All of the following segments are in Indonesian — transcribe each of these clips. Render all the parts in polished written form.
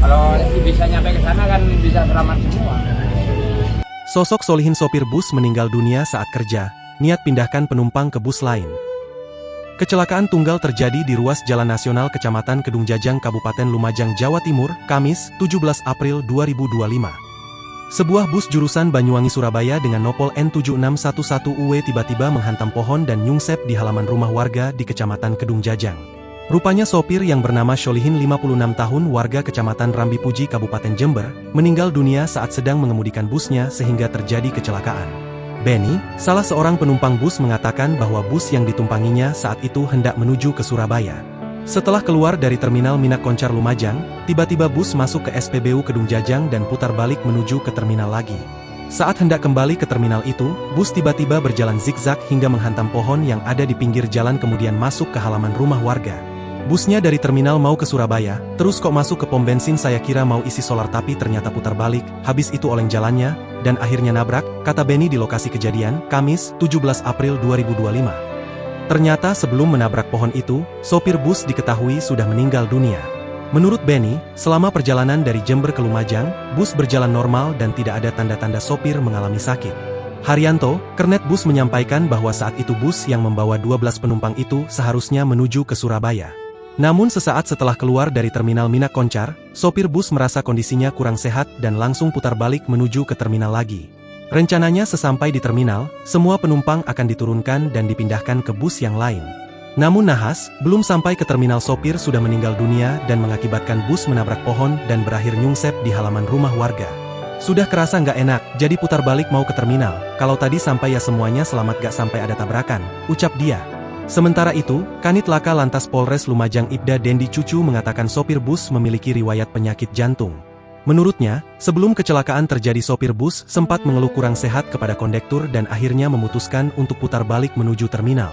Kalau bisa nyampe ke sana kan bisa selamat semua. Sosok Solihin sopir bus meninggal dunia saat kerja, niat pindahkan penumpang ke bus lain. Kecelakaan tunggal terjadi di ruas Jalan Nasional Kecamatan Kedung Jajang Kabupaten Lumajang, Jawa Timur, Kamis, 17 April 2025. Sebuah bus jurusan Banyuwangi-Surabaya dengan nopol N7611UW tiba-tiba menghantam pohon dan nyungsep di halaman rumah warga di Kecamatan Kedung Jajang. Rupanya sopir yang bernama Solihin 56 tahun warga Kecamatan Rambi Puji Kabupaten Jember, meninggal dunia saat sedang mengemudikan busnya sehingga terjadi kecelakaan. Benny, salah seorang penumpang bus mengatakan bahwa bus yang ditumpanginya saat itu hendak menuju ke Surabaya. Setelah keluar dari terminal Minak Koncar Lumajang, tiba-tiba bus masuk ke SPBU Kedung Jajang dan putar balik menuju ke terminal lagi. Saat hendak kembali ke terminal itu, bus tiba-tiba berjalan zigzag hingga menghantam pohon yang ada di pinggir jalan kemudian masuk ke halaman rumah warga. Busnya dari terminal mau ke Surabaya, terus kok masuk ke pom bensin, saya kira mau isi solar tapi ternyata putar balik, habis itu oleng jalannya, dan akhirnya nabrak, kata Benny di lokasi kejadian, Kamis, 17 April 2025. Ternyata sebelum menabrak pohon itu, sopir bus diketahui sudah meninggal dunia. Menurut Benny, selama perjalanan dari Jember ke Lumajang, bus berjalan normal dan tidak ada tanda-tanda sopir mengalami sakit. Haryanto, kernet bus menyampaikan bahwa saat itu bus yang membawa 12 penumpang itu seharusnya menuju ke Surabaya. Namun sesaat setelah keluar dari terminal Minak Koncar, sopir bus merasa kondisinya kurang sehat dan langsung putar balik menuju ke terminal lagi. Rencananya sesampai di terminal, semua penumpang akan diturunkan dan dipindahkan ke bus yang lain. Namun nahas, belum sampai ke terminal sopir sudah meninggal dunia dan mengakibatkan bus menabrak pohon dan berakhir nyungsep di halaman rumah warga. Sudah kerasa nggak enak, jadi putar balik mau ke terminal, kalau tadi sampai ya semuanya selamat gak sampai ada tabrakan, ucap dia. Sementara itu, Kanit Laka Lantas Polres Lumajang Ibda Dendi Cucu mengatakan sopir bus memiliki riwayat penyakit jantung. Menurutnya, sebelum kecelakaan terjadi sopir bus sempat mengeluh kurang sehat kepada kondektur dan akhirnya memutuskan untuk putar balik menuju terminal.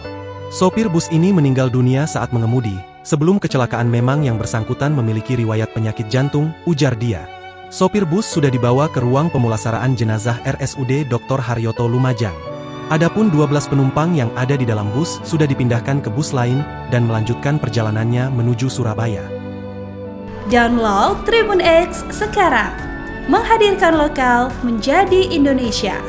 Sopir bus ini meninggal dunia saat mengemudi, sebelum kecelakaan memang yang bersangkutan memiliki riwayat penyakit jantung, ujar dia. Sopir bus sudah dibawa ke ruang pemulasaraan jenazah RSUD Dr. Haryoto Lumajang. Adapun 12 penumpang yang ada di dalam bus sudah dipindahkan ke bus lain dan melanjutkan perjalanannya menuju Surabaya. Download Tribun X sekarang, menghadirkan lokal menjadi Indonesia.